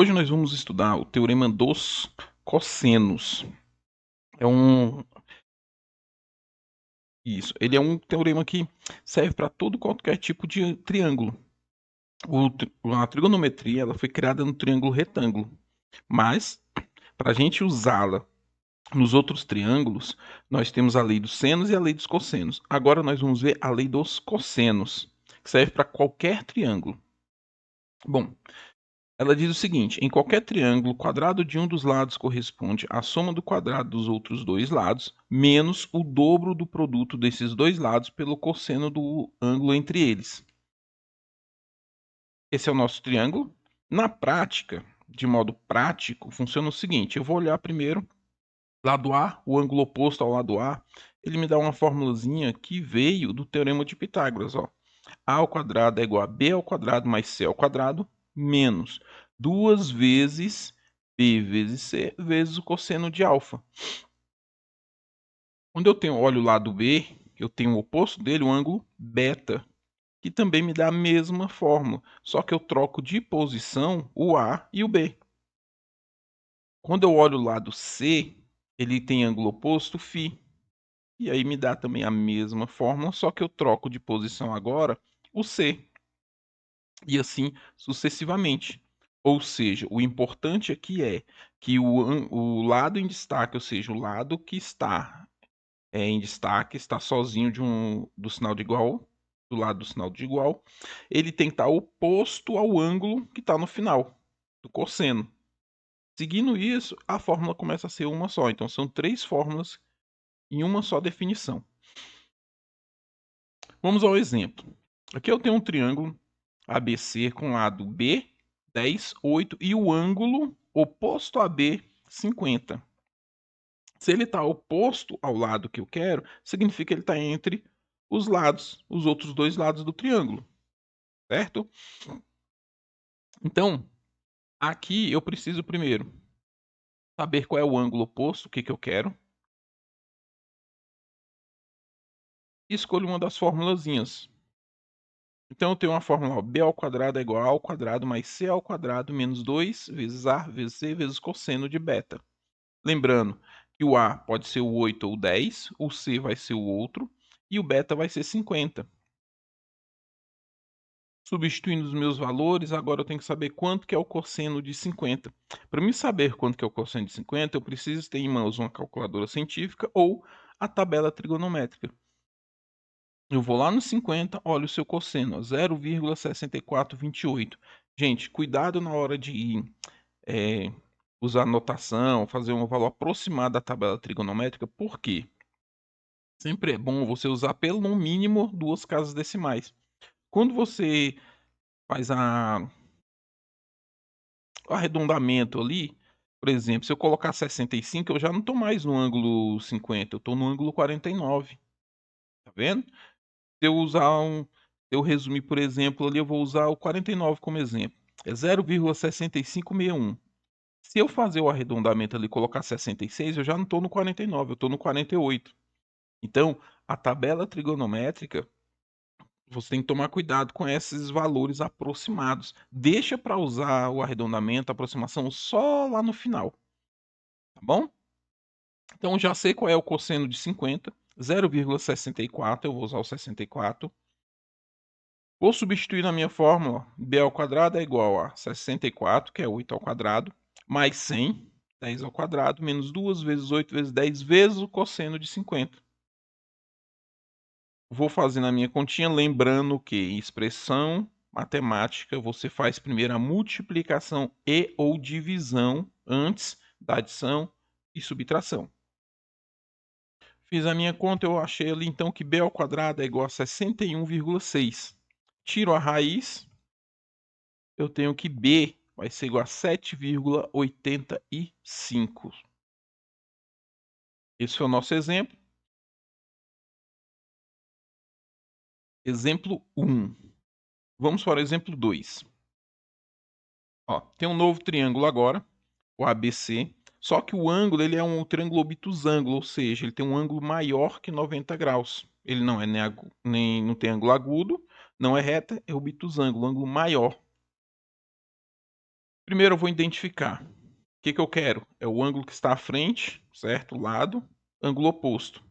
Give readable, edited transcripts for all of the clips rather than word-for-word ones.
Hoje nós vamos estudar o teorema dos cossenos. É um ele é um teorema que serve para todo qualquer tipo de triângulo. A trigonometria ela foi criada no triângulo retângulo, mas para a gente usá-la nos outros triângulos, nós temos a lei dos senos e a lei dos cossenos. Agora nós vamos ver a lei dos cossenos, que serve para qualquer triângulo. Bom, ela diz o seguinte: em qualquer triângulo, o quadrado de um dos lados corresponde à soma do quadrado dos outros dois lados, menos o dobro do produto desses dois lados pelo cosseno do ângulo entre eles. Esse é o nosso triângulo. Na prática, de modo prático, funciona o seguinte: eu vou olhar primeiro lado A, o ângulo oposto ao lado A, ele me dá uma formulazinha que veio do teorema de Pitágoras, ó. A ao quadrado é igual a B ao quadrado mais C ao quadrado menos 2 vezes B vezes C vezes o cosseno de alfa. Quando eu olho o lado B, eu tenho o oposto dele, o ângulo beta, que também me dá a mesma fórmula, só que eu troco de posição o A e o B. Quando eu olho o lado C, ele tem ângulo oposto φ, e aí me dá também a mesma fórmula, só que eu troco de posição agora o C. E assim sucessivamente. Ou seja, o importante aqui é que o lado em destaque, ou seja, o lado que está em destaque, está sozinho do sinal de igual, do lado do sinal de igual, ele tem que estar oposto ao ângulo que está no final, do cosseno. Seguindo isso, a fórmula começa a ser uma só. Então, são 3 fórmulas em uma só definição. Vamos ao exemplo. Aqui eu tenho um triângulo ABC com lado B, 10, 8 e o ângulo oposto a B, 50. Se ele está oposto ao lado que eu quero, significa que ele está entre os lados, os outros 2 lados do triângulo, certo? Então, aqui eu preciso primeiro saber qual é o ângulo oposto, o que eu quero. E escolho uma das formulazinhas. Então, eu tenho uma fórmula, ó, B ao quadrado é igual a ao quadrado mais C ao quadrado menos 2 vezes A vezes C vezes cosseno de beta. Lembrando que o A pode ser o 8 ou o 10, o C vai ser o outro, e o beta vai ser 50. Substituindo os meus valores, agora eu tenho que saber quanto que é o cosseno de 50. Para mim saber quanto que é o cosseno de 50, eu preciso ter em mãos uma calculadora científica ou a tabela trigonométrica. Eu vou lá no 50, olha o seu cosseno, 0,6428. Gente, cuidado na hora de usar notação, fazer um valor aproximado da tabela trigonométrica, por quê? Sempre é bom você usar pelo no mínimo 2 casas decimais. Quando você faz o arredondamento ali, por exemplo, se eu colocar 65, eu já não estou mais no ângulo 50, eu estou no ângulo 49. Tá vendo? Se eu resumir, por exemplo, ali, eu vou usar o 49 como exemplo. É 0,6561. Se eu fazer o arredondamento ali e colocar 66, eu já não estou no 49, eu estou no 48. Então, a tabela trigonométrica, você tem que tomar cuidado com esses valores aproximados. Deixa para usar o arredondamento, a aproximação só lá no final, tá bom? Então, já sei qual é o cosseno de 50, 0,64, eu vou usar o 64. Vou substituir na minha fórmula, b ao quadrado é igual a 64, que é 8 ao quadrado, mais 100, 10 ao quadrado, menos 2 vezes 8 vezes 10 vezes o cosseno de 50. Vou fazer na minha continha, lembrando que em expressão matemática você faz primeiro a multiplicação e ou divisão antes da adição e subtração. Fiz a minha conta, eu achei ali então que b ao quadrado é igual a 61,6. Tiro a raiz, eu tenho que b vai ser igual a 7,85. Esse foi o nosso exemplo. Exemplo 1. Vamos para o exemplo 2. Ó, tem um novo triângulo agora, o ABC, só que o ângulo ele é um triângulo obtusângulo, ou seja, ele tem um ângulo maior que 90 graus. Ele não é não tem ângulo agudo, não é reta, é obtusângulo, ângulo maior. Primeiro eu vou identificar o que eu quero. É o ângulo que está à frente, certo? Lado, ângulo oposto.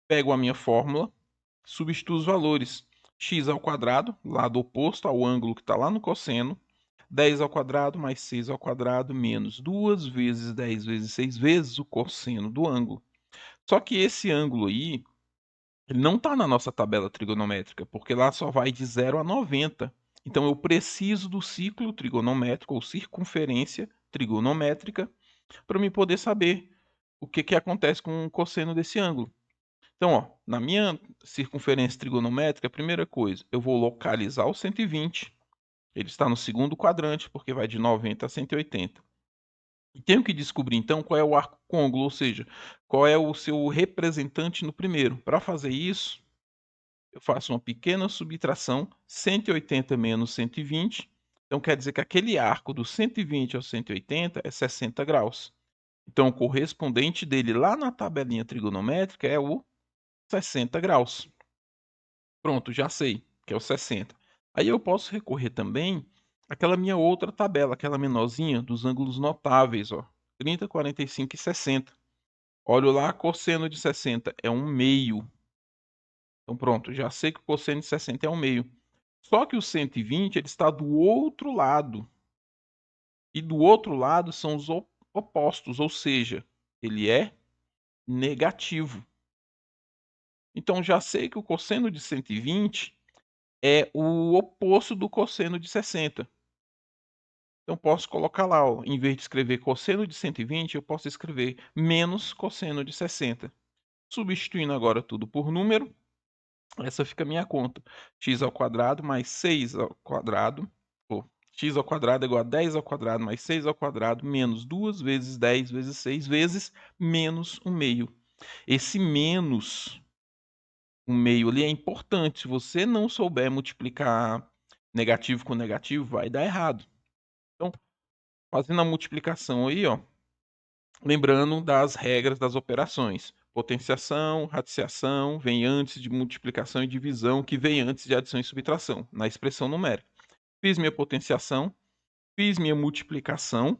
Pego a minha fórmula, substituo os valores. X ao quadrado, lado oposto ao ângulo que está lá no cosseno, 10 ao quadrado mais 6 ao quadrado menos 2 vezes 10 vezes 6 vezes o cosseno do ângulo. Só que esse ângulo aí, ele não está na nossa tabela trigonométrica, porque lá só vai de 0 a 90. Então eu preciso do ciclo trigonométrico ou circunferência trigonométrica para me poder saber o que acontece com o cosseno desse ângulo. Então, ó, na minha circunferência trigonométrica, a primeira coisa, eu vou localizar o 120. Ele está no segundo quadrante, porque vai de 90 a 180. E tenho que descobrir, então, qual é o arco côncavo, ou seja, qual é o seu representante no primeiro. Para fazer isso, eu faço uma pequena subtração, 180 menos 120. Então, quer dizer que aquele arco do 120 ao 180 é 60 graus. Então, o correspondente dele lá na tabelinha trigonométrica é o 60 graus. Pronto, já sei, que é o 60. Aí eu posso recorrer também àquela minha outra tabela, aquela menorzinha dos ângulos notáveis, ó, 30, 45 e 60. Olho lá, cosseno de 60 é 1/2. Então pronto, já sei que o cosseno de 60 é 1/2. Só que o 120 ele está do outro lado. E do outro lado são os opostos, ou seja, ele é negativo. Então já sei que o cosseno de 120 é o oposto do cosseno de 60. Então posso colocar lá, ó, em vez de escrever cosseno de 120, eu posso escrever menos cosseno de 60. Substituindo agora tudo por número, essa fica a minha conta. X ao quadrado mais 6 ao quadrado, x ao quadrado é igual a 10 ao quadrado mais 6 ao quadrado menos 2 vezes 10 vezes 6 vezes menos 1/2. Esse menos 1/2 ali é importante. Se você não souber multiplicar negativo com negativo, vai dar errado. Então, fazendo a multiplicação aí, ó, lembrando das regras das operações. Potenciação, radiciação, vem antes de multiplicação e divisão, que vem antes de adição e subtração, na expressão numérica. Fiz minha potenciação, fiz minha multiplicação,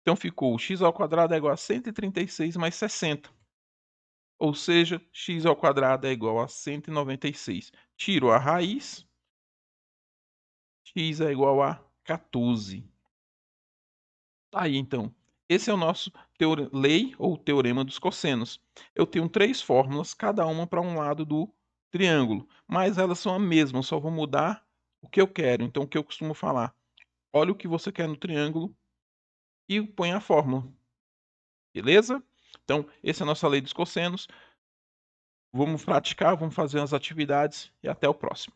então ficou x ao quadrado é igual a 136 mais 60. Ou seja, x ao quadrado é igual a 196. Tiro a raiz, x é igual a 14. Tá aí, então. Esse é o nosso lei ou teorema dos cossenos. Eu tenho 3 fórmulas, cada uma para um lado do triângulo, mas elas são a mesma, só vou mudar o que eu quero. Então, o que eu costumo falar? Olha o que você quer no triângulo e põe a fórmula. Beleza? Então, essa é a nossa lei dos cossenos. Vamos praticar, vamos fazer as atividades e até o próximo.